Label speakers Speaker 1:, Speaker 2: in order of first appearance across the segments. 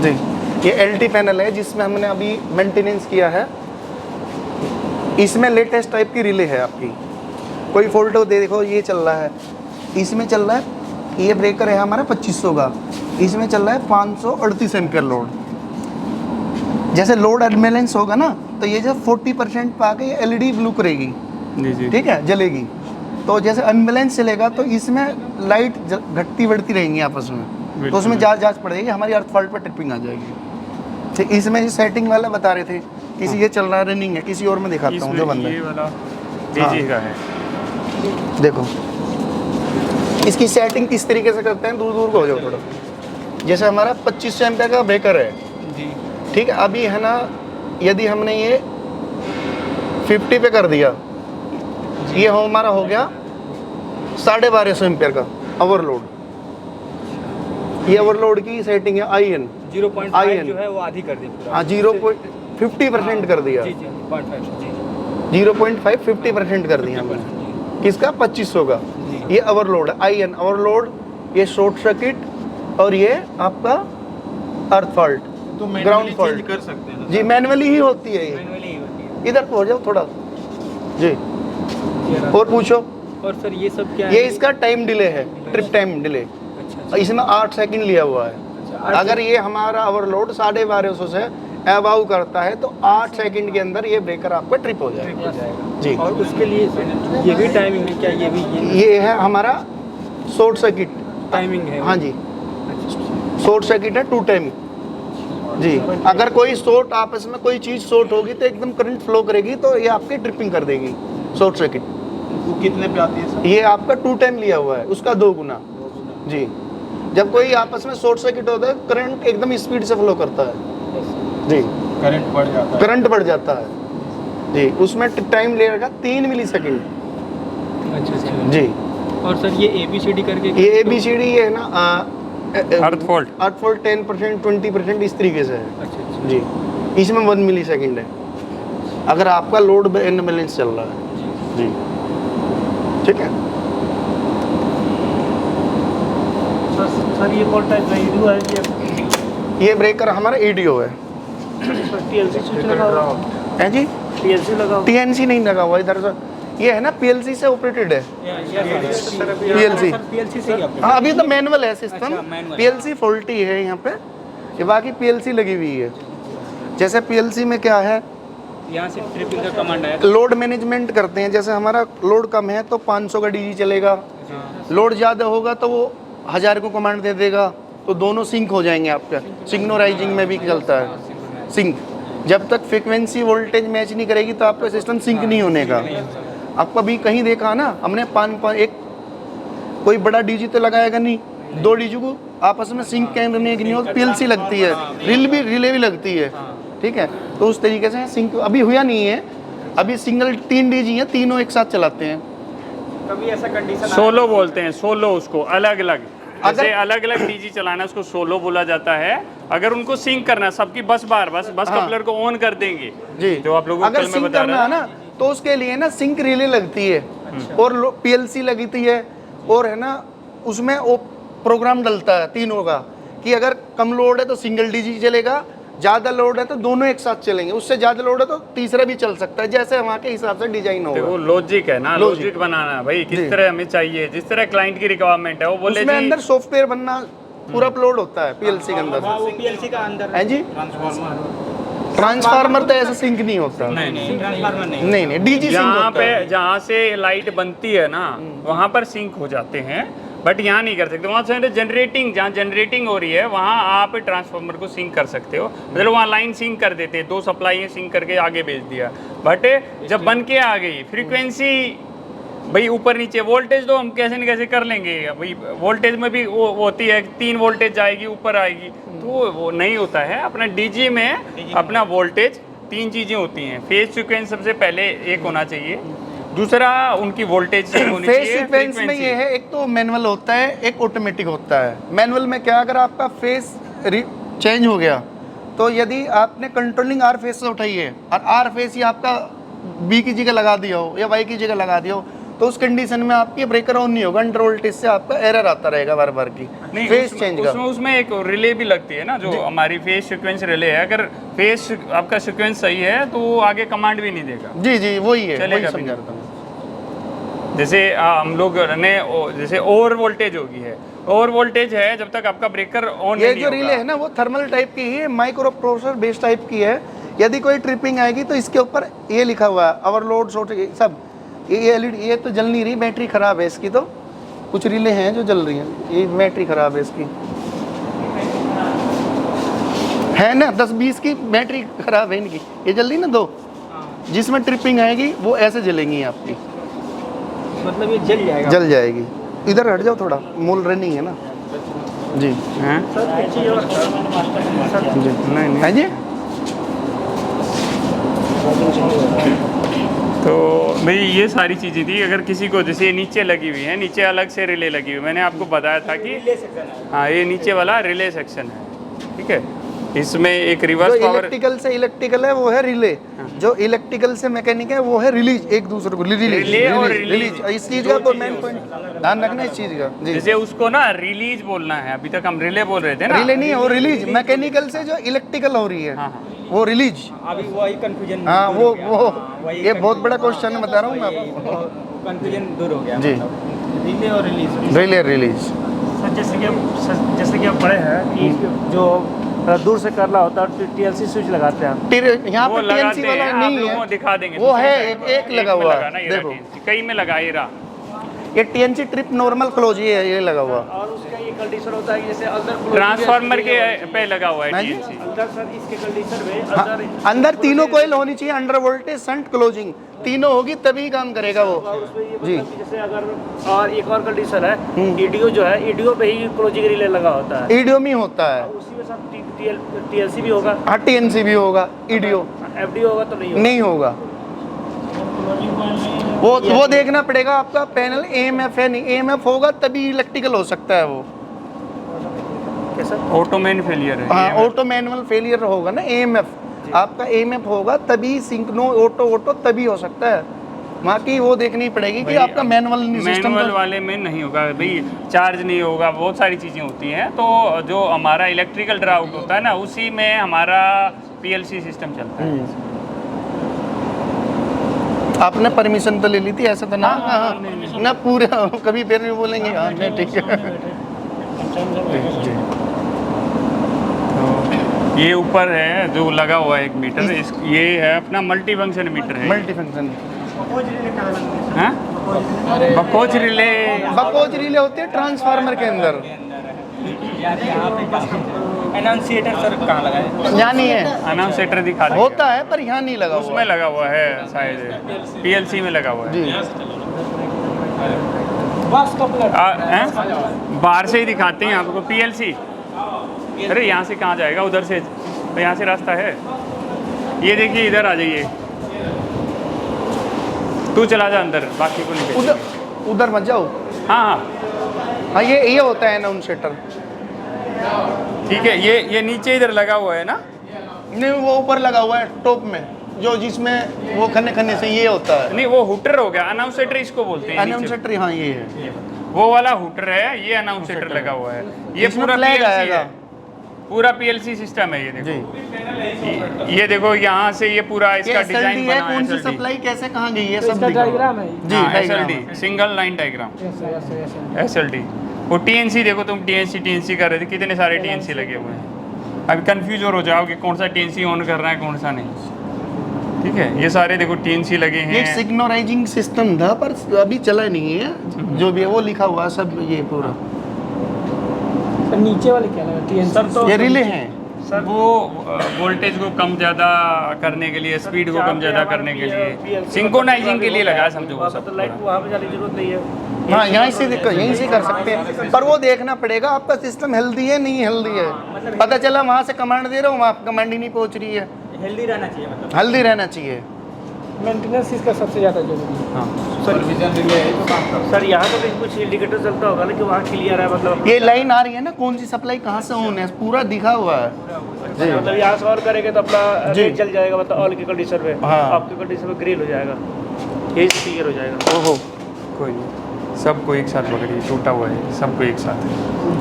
Speaker 1: जी, ये LT panel है जिसमें हमने अभी मेंटेनेंस किया है। इसमें लेटेस्ट टाइप की रिले है आपकी, कोई फॉल्ट हो देखो ये चल रहा है, इसमें चल रहा है, ये ब्रेकर है हमारा 2500 का, इसमें चल रहा है 538 एम्पियर लोड। जैसे लोड अनबैलेंस होगा ना तो ये जब 40% पे आके ये LED ब्लू करेगी
Speaker 2: जी।
Speaker 1: ठीक है, जलेगी। तो जैसे अनबैलेंस चलेगा तो इसमें लाइट घटती बढ़ती रहेंगी आपस में, तो उसमें जांच पड़ेगी, हमारी अर्थ फॉल्ट पर ट्रिपिंग आ जाएगी। ठीक, इसमें ये सेटिंग वाला बता रहे थे, किसी ये चल रहा है रनिंग है, किसी और में दिखाता हूँ जो बंदा
Speaker 2: ये वाला DG का है।
Speaker 1: देखो इसकी सेटिंग किस तरीके से करते हैं, दूर दूर को हो जाओ थोड़ा। जैसे हमारा 2500 एम्पियर का ब्रेकर है
Speaker 2: जी,
Speaker 1: ठीक है, अभी है ना, यदि हमने ये 50 पे कर दिया, ये हमारा हो गया 1250 एम्पियर का ओवरलोड। ये ओवरलोड की सेटिंग है IN
Speaker 2: 0.5 जो है वो आधी कर दी पूरा।
Speaker 1: हाँ 0.50% कर दिया,
Speaker 2: जी 0.5 जी
Speaker 1: 0.5 50% कर दिया हमने। किसका 2500 का, ये ओवरलोड है IN ओवरलोड, ये शॉर्ट सर्किट और ये आपका अर्थ फॉल्ट,
Speaker 3: तो
Speaker 1: ग्राउंड फॉल्ट
Speaker 3: कर सकते हैं
Speaker 1: जी, मैनुअली ही होती है ये।
Speaker 2: मैनुअली होती है।
Speaker 1: इधर हो जाओ थोड़ा जी, और पूछो।
Speaker 2: और सर ये सब क्या
Speaker 1: ये
Speaker 2: है?
Speaker 1: इसका टाइम डिले है, ट्रिप टाइम डिले,
Speaker 2: अच्छा
Speaker 1: इसमें 8 सेकंड लिया हुआ है। अगर ये हमारा ओवरलोड 1250 से अबाव करता है तो 8 सेकंड के अंदर ये ब्रेकर आपका ट्रिप हो जाएगा जी।
Speaker 2: और उसके लिए ये भी टाइमिंग है क्या? ये भी
Speaker 1: ये है हमारा शॉर्ट सर्किट
Speaker 2: टाइमिंग है?
Speaker 1: हाँ जी, शॉर्ट सर्किट है 2 टाइम जी। अगर कोई शॉर्ट आपस में कोई चीज़ शॉर्ट होगी तो एकदम करंट फ्लो करेगी, तो ये आपकी ट्रिपिंग कर देगी शॉर्ट सर्किट।
Speaker 3: वो कितने पे आती है सर?
Speaker 1: ये आपका 2 टाइम लिया हुआ है, उसका 2 गुना जी। जब कोई आपस में शॉर्ट सर्किट होता है करंट एकदम स्पीड से फ्लो करता है जी,
Speaker 3: करंट बढ़ जाता है।
Speaker 1: करंट बढ़ जाता है जी। उसमें टाइम लगेगा 3 मिली सेकेंड
Speaker 2: अच्छा
Speaker 1: जी।
Speaker 2: और सर ये ABCD करके
Speaker 1: ये ABCD ये है ना
Speaker 2: अर्थ फॉल्ट
Speaker 1: 10% 20% इस तरीके से है
Speaker 2: अच्छा
Speaker 1: जी। इसमें 1 मिली सेकेंड है अगर आपका लोड इनबैलेंस चल रहा है जी, ठीक है।
Speaker 3: सर ये कौन टाइप का EDO है?
Speaker 1: ये ब्रेकर हमारा EDO है
Speaker 3: TLC स्विच लगा हुआ
Speaker 1: है जी,
Speaker 3: TLC लगा हुआ
Speaker 1: TNC नहीं लगा हुआ इधर से, ये है ना PLC से ऑपरेटेड है। PLC
Speaker 2: PLC से ही आपका?
Speaker 1: हाँ अभी तो मैनुअल है सिस्टम,
Speaker 2: अच्छा, manual।
Speaker 1: PLC फॉल्टी है यहाँ पे, ये बाकी PLC लगी हुई है। जैसे PLC में क्या है,
Speaker 2: यहाँ से ट्रिपिंग का कमांड है।
Speaker 1: लोड मैनेजमेंट करते हैं। जैसे हमारा लोड कम है तो 500 का DG चलेगा, लोड ज़्यादा होगा तो वो 1000 को कमांड दे देगा, तो दोनों सिंक हो जाएंगे आपका। सिग्नोराइजिंग में भी चलता है सिंक, जब तक फ्रिक्वेंसी वोल्टेज मैच नहीं करेगी तो आपका सिस्टम सिंक नहीं होने का। आपको अभी कहीं देखा ना हमने एक कोई बड़ा DG तो लगाएगा नहीं, 2 DG को आपस में सिंक करने की नहीं हो, PLC लगती है, रिले भी लगती है, ठीक है। तो उस तरीके से सिंक अभी हुआ नहीं है, अभी सिंगल 3 DG है, तीनों एक साथ चलाते हैं।
Speaker 2: कभी ऐसा कंडीशन
Speaker 4: सोलो बोलते हैं, सोलो उसको अलग अलग,
Speaker 1: अगर-
Speaker 4: जैसे अलग अलग DG चलाना उसको सोलो बोला जाता है। अगर उनको सिंक करना सबकी बस
Speaker 1: हाँ।
Speaker 4: कपलर को ऑन कर देंगे
Speaker 1: जी,
Speaker 4: जो आप लोगों को
Speaker 1: अगर
Speaker 4: कल मैं
Speaker 1: सिंक
Speaker 4: बता
Speaker 1: करना
Speaker 4: रहा
Speaker 1: है ना तो उसके लिए ना सिंक रिले लगती है और PLC लगती है, और है ना उसमें वो प्रोग्राम डलता है तीनों का कि अगर कम लोड है तो सिंगल DG चलेगा, ज़्यादा लोड है तो दोनों एक साथ चलेंगे, उससे ज़्यादा लोड है तो तीसरा भी चल सकता है, जैसे वहाँ के हिसाब से डिजाइन
Speaker 4: वो
Speaker 1: होगा।
Speaker 4: लॉजिक है ना,
Speaker 1: Logic।
Speaker 4: लॉजिक बनाना भाई
Speaker 1: जी।
Speaker 4: किस तरह हमें चाहिए, जिस तरह क्लाइंट की रिक्वायरमेंट है वो बोले
Speaker 1: उसमें
Speaker 4: जी
Speaker 1: अंदर सॉफ्टवेयर बनना पूरा अपलोड होता है PLC के अंदर
Speaker 2: वो PLC का अंदर
Speaker 1: है जी।
Speaker 3: ट्रांसफार्मर
Speaker 1: ट्रांसफार्मर तो ऐसा सिंक नहीं होता,
Speaker 2: नहीं ट्रांसफार्मर नहीं।
Speaker 1: नहीं DG सिंक
Speaker 4: जहाँ
Speaker 1: होता है।
Speaker 4: पे जहाँ से लाइट बनती है ना वहाँ पर सिंक हो जाते हैं, बट यहाँ नहीं कर सकते। वहाँ से जनरेटिंग, जहाँ जनरेटिंग हो रही है वहाँ आप ट्रांसफार्मर को सिंक कर सकते हो, मतलब वहाँ लाइन सिंक कर देते हैं, 2 सप्लाई सिंक करके आगे भेज दिया। बट जब बन के आ गई फ्रीक्वेंसी भाई ऊपर नीचे, वोल्टेज तो हम कैसे न कैसे कर लेंगे भाई, वोल्टेज में भी वो होती है 3 वोल्टेज जाएगी ऊपर आएगी, तो वो नहीं होता है। अपना DG में अपना वोल्टेज 3 चीज़ें होती हैं, फेज सीक्वेंस सबसे पहले एक होना चाहिए, दूसरा उनकी वोल्टेज होनी
Speaker 1: फेज
Speaker 4: चाहिए,
Speaker 1: सीक्वेंस में
Speaker 4: frequency।
Speaker 1: ये है, एक तो मैनुअल होता है, एक ऑटोमेटिक होता है। मैनुअल में क्या, अगर आपका फेस चेंज हो गया तो यदि आपने कंट्रोलिंग R फेस से उठाई है और R फेस ही आपका B की जगह लगा दिया हो या Y की जगह लगा दिया हो, तो उस कंडीशन में आपकी ब्रेकर ऑन नहीं होगा, अंडर वोल्टेज से आपका एरर आता रहेगा बार बार की
Speaker 4: नहीं,
Speaker 1: फेस
Speaker 4: उसमें-
Speaker 1: चेंज का।
Speaker 4: उसमें एक रिले भी लगती है ना, जो हमारी फेस सीक्वेंस रिले है। अगर फेस आपका सीक्वेंस सही है तो वो आगे कमांड भी नहीं देगा।
Speaker 1: जी जी वही है, वही
Speaker 4: चलेगा भी
Speaker 1: समझा
Speaker 4: नहीं।
Speaker 1: रहा था मैं।
Speaker 4: जैसे हम लोग ने जैसे ओवर वोल्टेज होगी है, ओवर वोल्टेज है जब तक आपका ब्रेकर ऑन
Speaker 1: ये
Speaker 4: नहीं
Speaker 1: जो रिले है ना वो थर्मल टाइप की है, माइक्रो प्रोसेसर बेस टाइप की है। यदि कोई ट्रिपिंग आएगी तो इसके ऊपर ये लिखा हुआ है ओवरलोड शॉर्ट सब। ये एलईडी ये तो जल नहीं रही, बैटरी खराब है इसकी। तो कुछ रिले हैं जो जल रही हैं, ये बैटरी खराब है इसकी, है ना 10-20 की बैटरी खराब है इनकी। ये जल रही ना दो, जिसमें ट्रिपिंग आएगी वो ऐसे जलेंगी आपकी,
Speaker 2: मतलब ये जल जाएगा।
Speaker 1: जल जाएगी। इधर हट जाओ थोड़ा, मोल रनिंग है ना जी।
Speaker 4: हैं?
Speaker 3: सर एक चीज़ और सर
Speaker 1: जी
Speaker 4: नहीं नहीं।
Speaker 1: है जी।
Speaker 4: तो भाई ये सारी चीज़ें थी। अगर किसी को जैसे नीचे लगी हुई है, नीचे अलग से रिले लगी हुई, मैंने आपको बताया था कि हाँ ये नीचे वाला रिले सेक्शन है, ठीक है। इसमें एक
Speaker 1: जो
Speaker 4: रिवर्स पावर,
Speaker 1: इलेक्ट्रिकल से इलेक्ट्रिकल है वो है रिले, जो इलेक्ट्रिकल से मैकेनिक है वो है रिलीज। एक दूसरे को
Speaker 4: रिले और रिलीज।
Speaker 1: इस चीज का तो मेन पॉइंट ध्यान रखना इस चीज का जी।
Speaker 4: जैसे उसको ना रिलीज बोलना है। अभी तक हम रिले बोल रहे थे ना।
Speaker 1: रिले नहीं है वो रिलीज, मैकेनिकल से जो इलेक्ट्रिकल हो रही है
Speaker 4: हाँ, हाँ।
Speaker 1: वो रिलीज।
Speaker 2: अभी वही कंफ्यूजन
Speaker 1: हाँ वो ये बहुत बड़ा क्वेश्चन है, बता रहा हूँ मैं आपको
Speaker 2: कंफ्यूजन दूर हो गया
Speaker 1: जी।
Speaker 2: रिले और रिलीज।
Speaker 1: रिले रिलीज
Speaker 3: सर जैसे कि आप पढ़े हैं कि जो दूर से करना होता है TLC स्विच लगाते हैं।
Speaker 1: यहाँ
Speaker 4: वो
Speaker 1: पे
Speaker 4: लगाते
Speaker 1: TNC वाला
Speaker 4: हैं, आप
Speaker 1: नहीं
Speaker 4: लोगों को
Speaker 1: है,
Speaker 4: दिखा देंगे।
Speaker 1: वो है
Speaker 4: दूसरी
Speaker 1: एक
Speaker 4: साइड।
Speaker 1: लगा
Speaker 4: में
Speaker 1: हुआ
Speaker 4: लगा ना,
Speaker 1: है,
Speaker 4: ये रहा
Speaker 1: देखो
Speaker 4: TNC, कई में लगा ये रहा।
Speaker 1: ये TNC ट्रिप नॉर्मल क्लोज ये लगा हुआ।
Speaker 3: और उसका ये कंडीशन होता है कि जैसे अंदर
Speaker 4: ट्रांसफार्मर के पे लगा हुआ है
Speaker 1: हाँ जी।
Speaker 4: TNC।
Speaker 3: अंदर सर इसके कंडीशन में
Speaker 1: हाँ,
Speaker 3: अंदर
Speaker 1: अंदर तीनों कोयल होनी चाहिए, अंडर वोल्टेज शंट क्लोजिंग तीनों होगी तभी काम करेगा वो
Speaker 3: और उसमें ये
Speaker 1: जी।
Speaker 3: मतलब कि जैसे अगर और एक और कंडीशन है EDO जो है EDO पे ही क्लोजिंग रिले लगा होता है।
Speaker 1: ईडीओ में होता है,
Speaker 3: उसी में सब TLC भी होगा,
Speaker 1: हाँ TNC भी होगा, ईडीओ
Speaker 3: FD होगा तो नहीं होगा।
Speaker 1: नहीं होगा। वो देखना पड़ेगा आपका पैनल AMF है नहीं, AMF होगा तभी इलेक्ट्रिकल हो सकता है वो।
Speaker 3: कैसा?
Speaker 4: ऑटोमेन फेलियर है।
Speaker 1: हाँ ऑटो मैनुअल फेलियर होगा ना, AMF आपका AMF होगा तभी सिंक्रो ऑटो तभी हो सकता है। वहाँ की वो देखनी पड़ेगी कि आपका मैनुअल सिस्टम
Speaker 4: मैनुअल वाले में नहीं होगा भाई, चार्ज नहीं होगा, बहुत सारी चीज़ें होती हैं। तो जो हमारा इलेक्ट्रिकल ड्राउट होता है ना, उसी में हमारा PLC सिस्टम चलता है।
Speaker 1: आपने परमिशन तो ले ली थी, ऐसा तो ना ना पूरा कभी फिर भी बोलेंगे हाँ नहीं ठीक है।
Speaker 4: तो ये ऊपर है जो लगा हुआ है एक मीटर, ये है अपना मल्टी फंक्शन मीटर है।
Speaker 1: मल्टी फंक्शन
Speaker 4: हाँ? बकोच रिले।
Speaker 1: बकोच रिले होते हैं ट्रांसफार्मर के अंदर,
Speaker 2: एनाउंसिएटर सर कहाँ लगा है?
Speaker 1: यहाँ नहीं है,
Speaker 4: अनाउंसेटर दिखा देंगे।
Speaker 1: होता है पर यहाँ नहीं लगा हुआ
Speaker 4: उसमें लगा हुआ है शायद, PLC में लगा हुआ है।
Speaker 1: जी।
Speaker 4: हैं? बाहर से ही दिखाते हैं आपको PLC। अरे यहाँ से कहाँ जाएगा, उधर से तो यहाँ से रास्ता है। ये देखिए इधर आ जाइए, तू चला जा अंदर, बाकी को नहीं
Speaker 1: उधर
Speaker 4: भेजेंगे।
Speaker 1: उधर मत जाओ।
Speaker 4: हाँ हाँ
Speaker 1: हाँ ये होता है अनाउंसेटर।
Speaker 4: ठीक है। ये नीचे इधर लगा हुआ है ना।
Speaker 1: नहीं वो ऊपर लगा हुआ है टॉप में, जो जिसमें वो खन्ने से ये होता है
Speaker 4: नहीं वो हुटर हो गया, अनाउंसेटर इसको बोलते हैं। नीचे।
Speaker 1: अनाउंसेटर। हाँ ये है,
Speaker 4: वो वाला हुटर है, ये अनाउंसेटर लगा हुआ है। ये
Speaker 1: इसमें
Speaker 4: पूरा
Speaker 1: फ्लैग
Speaker 4: PLC
Speaker 1: आएगा।
Speaker 4: है, पूरा PLC सिस्टम है। ये
Speaker 1: जी।
Speaker 4: देखो, ये देखो यहाँ से ये पूरा
Speaker 1: ये
Speaker 4: इसका डिजाइन
Speaker 1: SLD है,
Speaker 4: बना
Speaker 1: कौन सी
Speaker 4: है। SLD।
Speaker 1: सप्लाई कैसे कहाँ गई है सब
Speaker 3: इसका
Speaker 1: दिखा हुआ।
Speaker 3: डायग्राम है।
Speaker 1: जी
Speaker 4: हाँ,
Speaker 1: diagram
Speaker 4: SLD single line diagram.
Speaker 3: yes।
Speaker 4: SLD। वो TNC देखो, तुम TNC कर रहे थे, कितने सारे TNC लगे हुए हैं। अभी कंफ्यूज और हो जाओगे कौन सा TNC ऑन कर रहा है कौन सा नहीं। ठीक है, ये सारे देखो TNC लगे
Speaker 1: ये
Speaker 4: हैं।
Speaker 1: सिग्नोराइजिंग सिस्टम था पर अभी चला नहीं है, जो भी है वो लिखा हुआ है सब ये पूरा।
Speaker 3: नीचे वाले क्या लगा TNC? सर तो
Speaker 1: ये रिले हैं
Speaker 3: सर
Speaker 4: वो वोल्टेज को कम ज़्यादा करने के लिए, स्पीड को कम ज़्यादा करने के लिए, सिंक्रोनाइजिंग के लिए लगा है, समझो वो सब
Speaker 3: तो लाइट वहाँ पे जाने की जरूरत नहीं है।
Speaker 1: हाँ यहीं से कर सकते हैं, पर वो देखना पड़ेगा आपका सिस्टम हेल्दी है नहीं हेल्दी है। पता चला वहाँ से कमांड दे रहा हूँ, वहाँ कमांड ही नहीं पहुँच रही है।
Speaker 2: हेल्दी रहना चाहिए, मतलब
Speaker 1: हेल्दी रहना चाहिए।
Speaker 3: मेंटेनेंस इसका सबसे ज़्यादा जरूरी है।
Speaker 4: हाँ।
Speaker 2: सुपरविजन रिले है तो काम करता
Speaker 3: सर यहाँ तो कहीं कुछ इंडिकेटर चलता होगा ना कि वहाँ क्लियर है, मतलब
Speaker 1: ये लाइन आ रही है ना, कौन सी सप्लाई कहाँ से ऑन है पूरा दिखा हुआ है जी।
Speaker 3: मतलब यहाँ से और करेंगे तो अपना
Speaker 1: जी।
Speaker 3: रेड जल जाएगा, मतलब ऑल की कंडीशन में
Speaker 1: हाँ।
Speaker 3: आपकी कंडीशन में ग्रीन हो जाएगा, यही क्लियर हो जाएगा।
Speaker 1: ओहो
Speaker 4: कोई नहीं, सबको एक साथ पकड़िए, टूटा हुआ है सबको एक साथ है।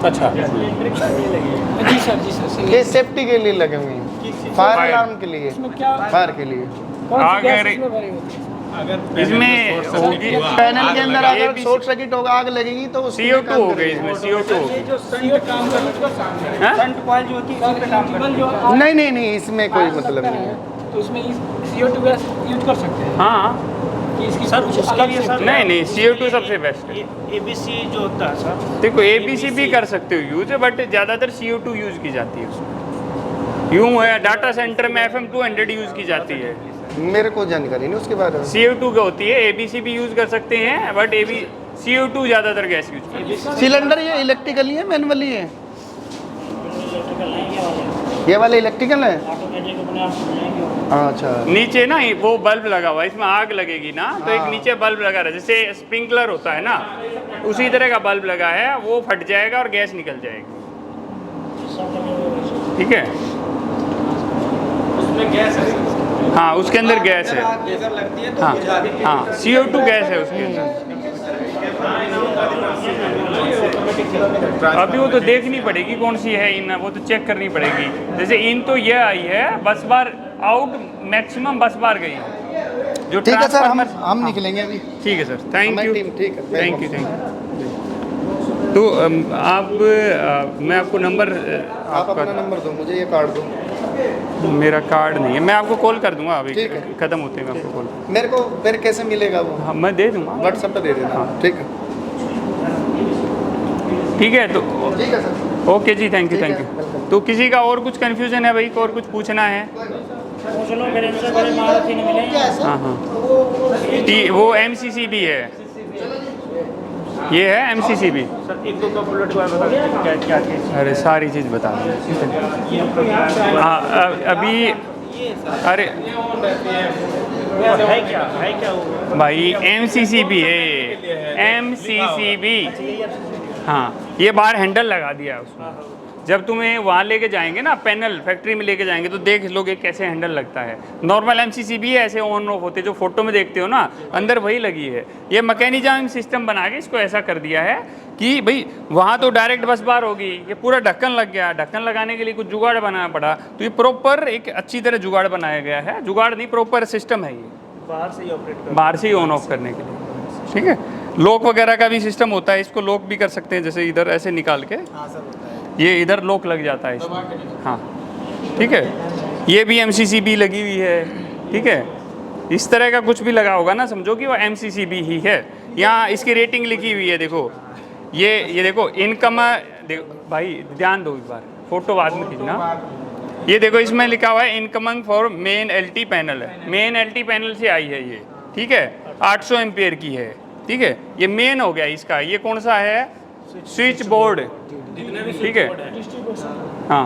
Speaker 2: अच्छा जी सर
Speaker 1: ये सेफ्टी के लिए लगे हुए हैं, फायर अलार्म के लिए, फायर के लिए।
Speaker 4: अगर इसमें होगी
Speaker 1: पैनल के अंदर अगर शॉर्ट सर्किट होगा, आग लगेगी तो उसमें
Speaker 4: CO2
Speaker 1: काम
Speaker 4: हो गई,
Speaker 1: करेगी।
Speaker 4: इसमें CO2 हो गई।
Speaker 2: जो संट काम कर
Speaker 4: हाँ?
Speaker 2: संट कॉइल जो होती है इसी पे काम करती है।
Speaker 1: नहीं नहीं नहीं, इसमें कोई मतलब नहीं है।
Speaker 2: तो इसमें CO2 गैस यूज कर सकते हैं
Speaker 4: हाँ
Speaker 2: कि इसकी
Speaker 3: सर उसके लिए सर
Speaker 4: नहीं नहीं, CO2 सबसे बेस्ट है।
Speaker 3: ABC जो होता है सर,
Speaker 4: देखो ABC भी कर सकते हो यूज, बट ज़्यादातर CO2 यूज की जाती है उसमें। यूँ है डाटा सेंटर में FM 200 यूज की जाती है,
Speaker 1: मेरे को जानकारी नहीं उसके बारे में।
Speaker 4: CO2 का होती है। ABC भी यूज कर सकते हैं, बट CO2 ज़्यादातर गैस यूज करती है।
Speaker 1: सिलेंडर ये इलेक्ट्रिकल ही है, मैनुअली है? ये वाले इलेक्ट्रिकल है? अच्छा।
Speaker 4: नीचे ना वो बल्ब लगा हुआ है, इसमें आग लगेगी ना तो एक
Speaker 1: हाँ।
Speaker 4: नीचे बल्ब लगा रहा है, जैसे स्प्रिंकलर होता है ना, उसी तरह का बल्ब लगा है, वो फट जाएगा और गैस निकल जाएगी। ठीक है,
Speaker 2: उसमें गैस है।
Speaker 4: हाँ उसके अंदर गैस है।
Speaker 2: लेजर लगती है तो
Speaker 4: हाँ
Speaker 2: बुझा देती है।
Speaker 4: हाँ CO2 गैस है उसके अंदर। अभी वो तो देखनी पड़ेगी कौन सी है इन, वो तो चेक करनी पड़ेगी। जैसे इन तो ये आई है 10 बार आउट, मैक्सिमम 10 बार गई जो
Speaker 1: ठीक है सर, हम
Speaker 4: ट्रांसफार्मर।
Speaker 1: निकलेंगे अभी।
Speaker 4: ठीक है सर, थैंक
Speaker 1: हमारी
Speaker 4: यू।
Speaker 1: टीम ठीक है,
Speaker 4: थैंक यू तो आप मैं आपको नंबर
Speaker 1: आप अपना नंबर दो मुझे, ये कार्ड दो।
Speaker 4: मेरा कार्ड नहीं है, मैं आपको कॉल कर दूंगा अभी,
Speaker 1: ठीक है।
Speaker 4: खत्म होते हैं मैं आपको कॉल।
Speaker 1: मेरे को फिर कैसे मिलेगा वो?
Speaker 4: हाँ मैं दे दूंगा।
Speaker 1: व्हाट्सएप पे दे देना।
Speaker 4: हाँ।
Speaker 1: ठीक है
Speaker 4: ठीक है तो
Speaker 1: ठीक है sir.
Speaker 4: Okay ji, thank you
Speaker 1: ठीक
Speaker 4: थैंक
Speaker 1: है,
Speaker 4: यू।
Speaker 1: welcome।
Speaker 4: तो किसी का और कुछ कन्फ्यूजन है भाई, और कुछ पूछना है?
Speaker 3: चलो मेरे से बड़े महारथी नहीं मिले।
Speaker 4: हाँ हाँ वो MCCB है, ये है MCCB।
Speaker 3: सर एक दो का बुलेट को बता दीजिए क्या क्या चीज़।
Speaker 4: अरे सारी चीज़ बता दें। हाँ अभी अरे
Speaker 3: है क्या वो?
Speaker 4: भाई MCCB है, MCCB। हाँ ये बाहर हैंडल लगा दिया है उसमें। जब तुम्हें वहाँ लेके जाएंगे ना, पैनल फैक्ट्री में लेके जाएंगे तो देख लोगे कैसे हैंडल लगता है। नॉर्मल MCCB ऐसे ऑन ऑफ होते जो फोटो में देखते हो ना, अंदर वही लगी है। ये मैकेनिज्म सिस्टम बना के इसको ऐसा कर दिया है कि भाई वहाँ तो डायरेक्ट बस बार होगी, ये पूरा ढक्कन लग गया। ढक्कन लगाने के लिए कुछ जुगाड़ बनाना पड़ा, तो ये प्रॉपर एक अच्छी तरह जुगाड़ बनाया गया है। जुगाड़ नहीं, प्रॉपर सिस्टम है ये,
Speaker 3: बाहर से ही ऑपरेट कर।
Speaker 4: बाहर से ही ऑन ऑफ करने के लिए। ठीक है, लॉक वगैरह का भी सिस्टम होता है, इसको लॉक भी कर सकते हैं, जैसे इधर ऐसे निकाल के ये इधर लॉक लग जाता है इसमें। हाँ ठीक है, ये भी MCCB लगी हुई है। ठीक है, इस तरह का कुछ भी लगा होगा ना, समझो कि वो MCCB ही है। यहाँ इसकी रेटिंग लिखी हुई है, देखो ये देखो इनकम। देखो भाई ध्यान दो एक बार, फोटो बाद में खींचना। ये देखो इसमें लिखा हुआ है incoming for main LT panel है, मेन LT पैनल से आई है ये। ठीक है, 800 एम्पियर की है। ठीक है, ये मेन हो गया इसका। ये कौन सा है? Switch board. ठीक है, हाँ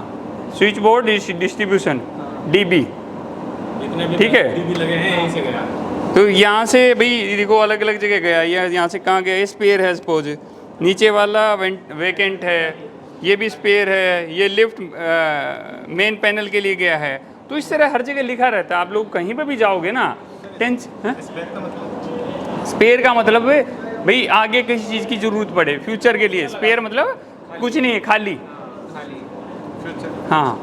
Speaker 4: स्विच बोर्ड डिस्ट्रीब्यूशन DB। ठीक है,
Speaker 2: लगे हैं यहीं से गया।
Speaker 4: तो यहाँ से भाई देखो अलग अलग जगह गया। यहाँ से कहाँ गया? स्पेयर है सपोज, नीचे वाला वेकेंट है, ये भी स्पेयर है, ये लिफ्ट मेन पैनल के लिए गया है। तो इस तरह हर जगह लिखा रहता है। आप लोग कहीं पर भी जाओगे ना, स्पेयर का मतलब है भाई आगे किसी चीज़ की ज़रूरत पड़े फ्यूचर के लिए। स्पेयर मतलब कुछ नहीं है, खाली। हाँ,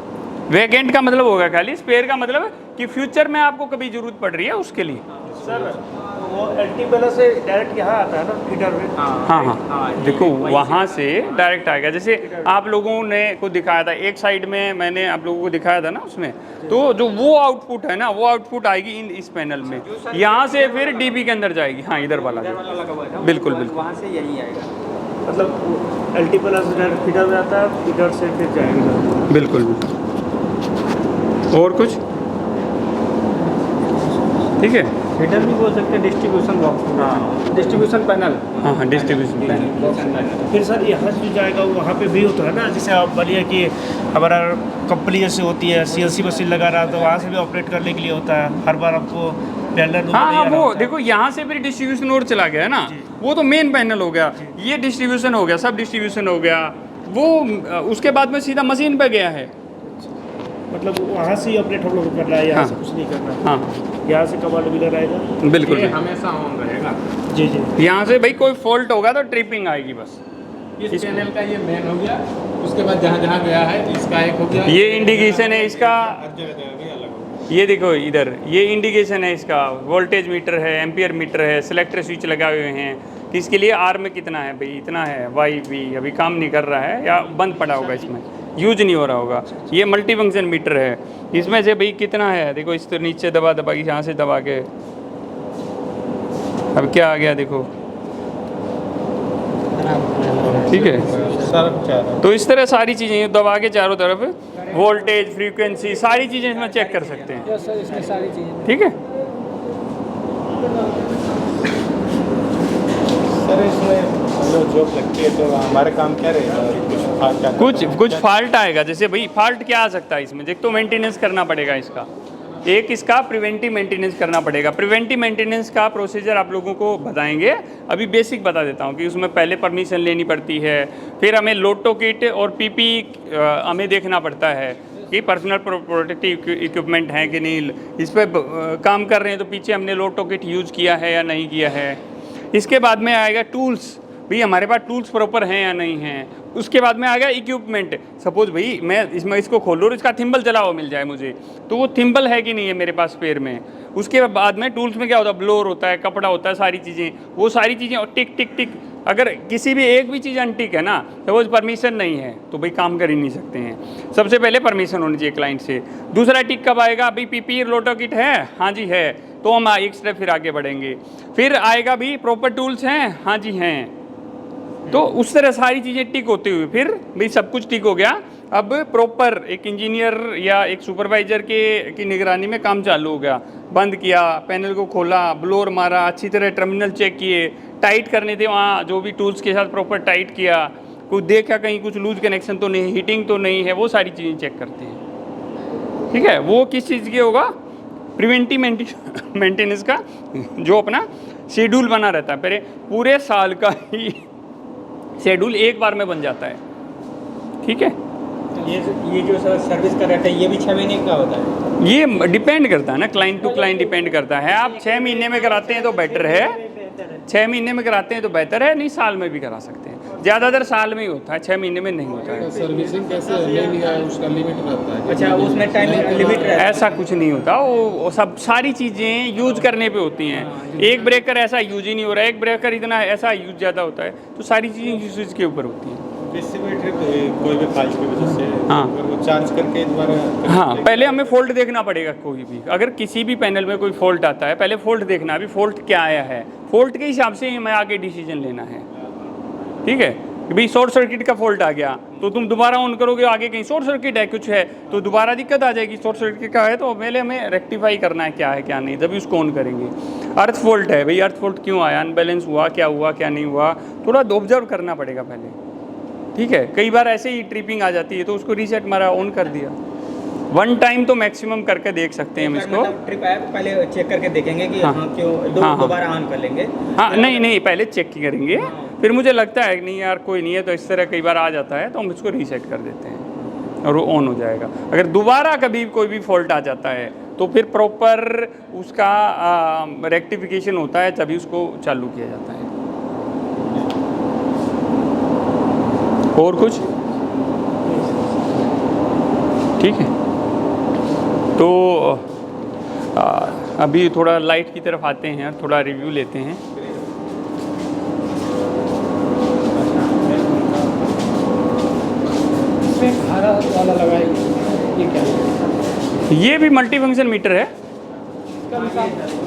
Speaker 4: वैकेंट का मतलब होगा खाली, स्पेयर का मतलब कि फ्यूचर में आपको कभी ज़रूरत पड़ रही है उसके लिए।
Speaker 3: सर वो LT पैनल से डायरेक्ट यहाँ आता है ना फीडर में।
Speaker 4: हाँ हाँ देखो वहाँ से डायरेक्ट आएगा। जैसे आप लोगों ने को दिखाया था एक साइड में, मैंने आप लोगों को दिखाया था ना उसमें, तो जो वो आउटपुट है ना, वो आउटपुट आएगी इस पैनल में। यहाँ से फिर DB के अंदर जाएगी। हाँ इधर वाला बिल्कुल बिल्कुल
Speaker 2: वहाँ से यही आएगा।
Speaker 3: मतलब LT पैनल से डायरेक्ट फीडर में आता है, फीडर से फिर जाएगा।
Speaker 4: बिल्कुल बिल्कुल। और कुछ? ठीक है,
Speaker 2: फीडर भी बोल सकते हैं, डिस्ट्रीब्यूशन बॉक्स। हाँ, डिस्ट्रीब्यूशन पैनल।
Speaker 4: हाँ हाँ डिस्ट्रीब्यूशन पैनल।
Speaker 3: फिर सर यहाँ से जो जाएगा वहाँ पे भी होता है ना, जैसे आप बोलिए कि हमारा कंपनी जैसे होती है CNC मशीन लगा रहा है, तो वहाँ से भी ऑपरेट करने के लिए होता है। हर बार आपको पैनल।
Speaker 4: हाँ हाँ वो देखो यहाँ से फिर डिस्ट्रीब्यूशन और चला गया ना, वो तो मेन पैनल हो गया, ये डिस्ट्रीब्यूशन हो गया, सब डिस्ट्रीब्यूशन हो गया। वो उसके बाद में सीधा मशीन पे गया है।
Speaker 3: मतलब वहाँ से ही ऑपरेट हम लोग करना है, यहाँ से कुछ नहीं करना है।
Speaker 4: हाँ
Speaker 3: यहाँ से कमांड मिलर आएगा।
Speaker 4: बिल्कुल।
Speaker 5: हमेशा ऑन रहेगा।
Speaker 3: जी जी।
Speaker 4: यहाँ से भाई कोई फॉल्ट होगा तो ट्रिपिंग आएगी बस।
Speaker 5: इस पैनल का ये मेन हो गया, उसके बाद जहाँ जहाँ गया है इसका एक हो गया।
Speaker 4: ये इंडिकेशन है इसका,
Speaker 5: हर जगह भी अलग हो गया।
Speaker 4: ये देखो इधर ये इंडिकेशन है इसका, वोल्टेज मीटर है, एम्पियर मीटर है, सिलेक्टर स्विच लगाए हुए हैं कि इसके लिए आर में कितना है भाई, इतना है, वाई वी अभी काम नहीं कर रहा है या बंद पड़ा होगा, इसमें यूज नहीं हो रहा होगा। ये मल्टी फंक्शन मीटर है, इसमें से भाई कितना है देखो, इस तो नीचे दबा दबा के यहाँ से दबा के अब क्या आ गया देखो, ठीक है। तो इस तरह सारी चीज़ें दबा के चारों तरफ वोल्टेज, फ्रीक्वेंसी, सारी चीज़ें इसमें चेक कर सकते हैं।
Speaker 2: यस सर, इसमें सारी चीज़ें।
Speaker 4: ठीक है।
Speaker 5: सर इसमें जो जॉब लगती है तो हमारे काम क्या रहेगा?
Speaker 4: कुछ फॉल्ट आएगा, जैसे भाई फॉल्ट क्या आ सकता है इसमें, देख तो मेंटेनेंस करना पड़ेगा इसका, एक इसका प्रिवेंटिव मेंटेनेंस करना पड़ेगा। प्रिवेंटिव मेंटेनेंस का प्रोसीजर आप लोगों को बताएंगे, अभी बेसिक बता देता हूँ कि उसमें पहले परमिशन लेनी पड़ती है, फिर हमें लोटो किट और पीपी हमें देखना पड़ता है कि पर्सनल प्रोटेक्टिव इक्विपमेंट हैं कि नहीं, इस पर काम कर रहे हैं तो पीछे हमने लोटो किट यूज़ किया है या नहीं किया है। इसके बाद में आएगा टूल्स, भाई हमारे पास टूल्स प्रॉपर हैं या नहीं हैं। उसके बाद में आ गया इक्विपमेंट, सपोज भाई मैं इसको खोलूँ और इसका थिम्बल जला हुआ मिल जाए मुझे, तो वो थिम्बल है कि नहीं है मेरे पास स्पेयर में। उसके बाद में टूल्स में क्या होता है, ब्लोअर होता है, कपड़ा होता है, सारी चीज़ें, वो सारी चीज़ें और टिक टिक टिक, अगर किसी भी एक भी चीज़ अनटिक है ना, सपोज परमिशन नहीं है तो भाई काम कर ही नहीं सकते हैं। सबसे पहले परमिशन होनी चाहिए क्लाइंट से। दूसरा टिक कब आएगा, भाई पीपी लोटो किट है, हाँ जी है, तो हम एक स्टेप फिर आगे बढ़ेंगे। फिर आएगा भी प्रॉपर टूल्स हैं, हाँ जी हैं। तो उस तरह सारी चीज़ें टिक होती हुई फिर भाई सब कुछ टिक हो गया। अब प्रॉपर एक इंजीनियर या एक सुपरवाइजर की निगरानी में काम चालू हो गया, बंद किया, पैनल को खोला, ब्लोअर मारा, अच्छी तरह टर्मिनल चेक किए, टाइट करने थे वहाँ जो भी टूल्स के साथ प्रॉपर टाइट किया, कुछ देखा कहीं कुछ लूज कनेक्शन तो नहीं, हीटिंग तो नहीं है, वो सारी चीज़ें चेक करते हैं। ठीक है, वो किस चीज़ के होगा, प्रिवेंटिव मेंटेनेंस का जो अपना शेड्यूल बना रहता है, पहले पूरे साल का ही शेड्यूल एक बार में बन जाता है। ठीक है,
Speaker 2: ये जो सर सर्विस का रेट है ये भी 6 महीने का होता है?
Speaker 4: ये डिपेंड करता है ना, क्लाइंट टू क्लाइंट डिपेंड करता है। आप 6 महीने में कराते हैं तो बेटर है, 6 महीने में कराते हैं तो बेहतर है, नहीं साल में भी करा सकते हैं, ज़्यादातर साल में ही होता है, 6 महीने में नहीं होता है।
Speaker 5: सर्विसिंग कैसे ले लिया है, उसका लिमिट रहता है?
Speaker 2: अच्छा, उसमें टाइम लिमिट रहता है?
Speaker 4: ऐसा कुछ नहीं होता, वो सब सारी चीज़ें यूज करने पे होती हैं। एक ब्रेकर ऐसा यूज ही नहीं हो रहा है, एक ब्रेकर इतना ऐसा यूज ज़्यादा होता है, तो सारी चीज़ें यूसेज के ऊपर होती हैं।
Speaker 5: कोई भी फाइल की वजह से
Speaker 4: हाँ।
Speaker 5: अगर वो चार्ज करके दोबारा,
Speaker 4: हाँ, पहले हमें फॉल्ट देखना पड़ेगा। कोई भी अगर किसी भी पैनल में कोई फॉल्ट आता है, पहले फॉल्ट देखना, अभी फॉल्ट क्या आया है, फॉल्ट के हिसाब से ही हमें आगे डिसीजन लेना है। ठीक है, कि भाई शॉर्ट सर्किट का फॉल्ट आ गया तो तुम दोबारा ऑन करोगे, आगे कहीं शॉर्ट सर्किट है कुछ है तो दोबारा दिक्कत आ जाएगी। शॉर्ट सर्किट का है तो पहले हमें रेक्टिफाई करना है क्या है क्या नहीं, तभी उसको ऑन करेंगे। अर्थ फॉल्ट है, भाई अर्थ फॉल्ट क्यों आया, अनबैलेंस हुआ क्या नहीं हुआ, थोड़ा ऑब्जर्व करना पड़ेगा पहले। ठीक है, कई बार ऐसे ही ट्रिपिंग आ जाती है तो उसको रीसेट मारा, ऑन कर दिया। 1 टाइम तो मैक्सिमम करके देख सकते हैं हम इसको।
Speaker 2: ट्रिप आया तो पहले चेक करके देखेंगे कि
Speaker 4: हाँ।
Speaker 2: हाँ क्यों, दोबारा ऑन कर लेंगे।
Speaker 4: हाँ, नहीं पहले चेक करेंगे, फिर मुझे लगता है कि नहीं यार कोई नहीं है, तो इस तरह कई बार आ जाता है तो हम इसको रीसेट कर देते हैं और वो ऑन हो जाएगा। अगर दोबारा कभी कोई भी फॉल्ट आ जाता है तो फिर प्रॉपर उसका रेक्टिफिकेशन होता है, तभी उसको चालू किया जाता है। और कुछ? ठीक है, तो अभी थोड़ा लाइट की तरफ आते हैं, थोड़ा रिव्यू लेते हैं।
Speaker 2: हरा वाला लगाए, ये क्या है?
Speaker 4: ये भी मल्टी फंक्शन मीटर है,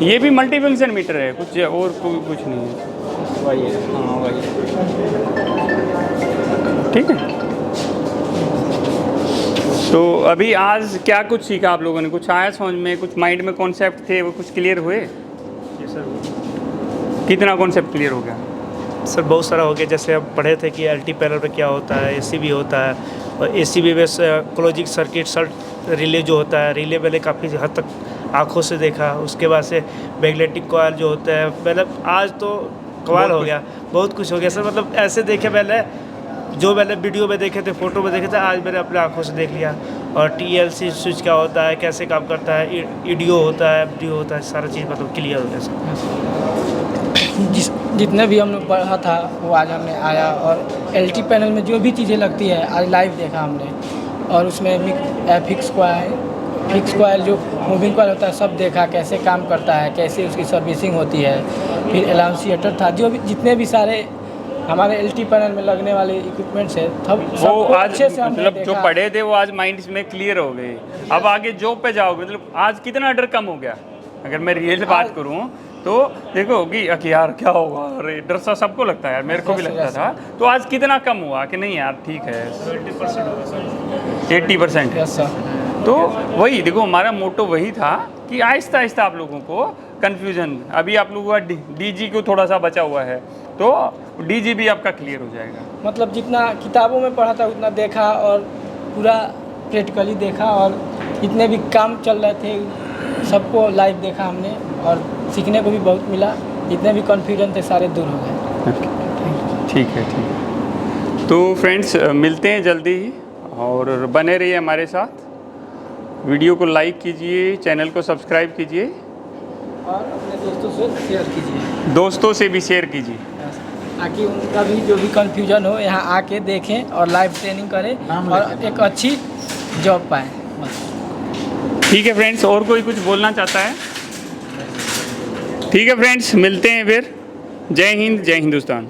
Speaker 4: ये भी मल्टी फंक्शन मीटर है, कुछ और कुछ नहीं है।
Speaker 2: वही है, हाँ वही है।
Speaker 4: ठीक है, तो अभी आज क्या कुछ सीखा आप लोगों ने, कुछ आया समझ में, कुछ माइंड में कॉन्सेप्ट थे वो कुछ क्लियर हुए? कितना कॉन्सेप्ट क्लियर हो गया?
Speaker 3: सर बहुत सारा हो गया, जैसे अब पढ़े थे कि एलटी पैनल पे क्या होता है, एसीबी होता है, और एसीबी में क्लोजिंग सर्किट सर्ट रिले जो होता है, रिले मैंने काफ़ी हद तक आँखों से देखा। उसके बाद से मैग्नेटिक कॉइल जो होता है, मतलब आज तो कमाल हो गया, बहुत कुछ हो गया सर। मतलब ऐसे देखे पहले जो मैंने वीडियो में देखे थे, फोटो में देखे थे, आज मैंने अपने आंखों से देख लिया। और TLC स्विच क्या होता है, कैसे काम करता है, EDO होता है, FDO होता है, सारा चीज़ मतलब क्लियर हो गया सब।
Speaker 2: जितने भी हम लोग पढ़ा था वो आज हमने आया, और LT पैनल में जो भी चीज़ें लगती है आज लाइव देखा हमने। और उसमें फिक्स कॉयल जो मूविंग कॉयल होता है सब देखा, कैसे काम करता है, कैसे उसकी सर्विसिंग होती है। फिर एलाउंसिएटर था, जो भी जितने भी सारे हमारे LT पैनल में लगने वाले इक्विपमेंट्स है
Speaker 4: वो आज
Speaker 2: अच्छे से हमने
Speaker 4: मतलब जो
Speaker 2: देखा।
Speaker 4: पढ़े थे वो आज माइंड में क्लियर हो गए। अब आगे जॉब पे जाओगे, मतलब आज कितना डर कम हो गया। अगर मैं रियल बात करूं तो देखो कि यार क्या होगा, अरे डर सा सबको लगता है यार, मेरे को भी लगता था। तो आज कितना कम हुआ कि नहीं यार ठीक है, 80%।
Speaker 2: Yes sir.
Speaker 4: तो वही देखो, हमारा मोटो वही था कि आहिस्ता आहिस्ता आप लोगों को कन्फ्यूजन, अभी आप लोगों का DG को थोड़ा सा बचा हुआ है, तो DG भी आपका क्लियर हो जाएगा।
Speaker 2: मतलब जितना किताबों में पढ़ा था उतना देखा, और पूरा प्रैक्टिकली देखा, और जितने भी काम चल रहे थे सबको लाइव देखा हमने, और सीखने को भी बहुत मिला। जितने भी कन्फ्यूजन थे सारे दूर हो गए।
Speaker 4: ठीक है, ठीक है। तो फ्रेंड्स मिलते हैं जल्दी ही, और बने रहिए हमारे साथ। वीडियो को लाइक कीजिए, चैनल को सब्सक्राइब कीजिए,
Speaker 2: और अपने दोस्तों से शेयर कीजिए,
Speaker 4: दोस्तों से भी शेयर कीजिए,
Speaker 2: ताकि उनका भी जो भी कन्फ्यूजन हो यहाँ आके देखें और लाइव ट्रेनिंग करें और एक अच्छी जॉब पाएँ।
Speaker 4: ठीक है फ्रेंड्स। और कोई कुछ बोलना चाहता है? ठीक है फ्रेंड्स, मिलते हैं फिर। जय हिंद, जय हिंदुस्तान।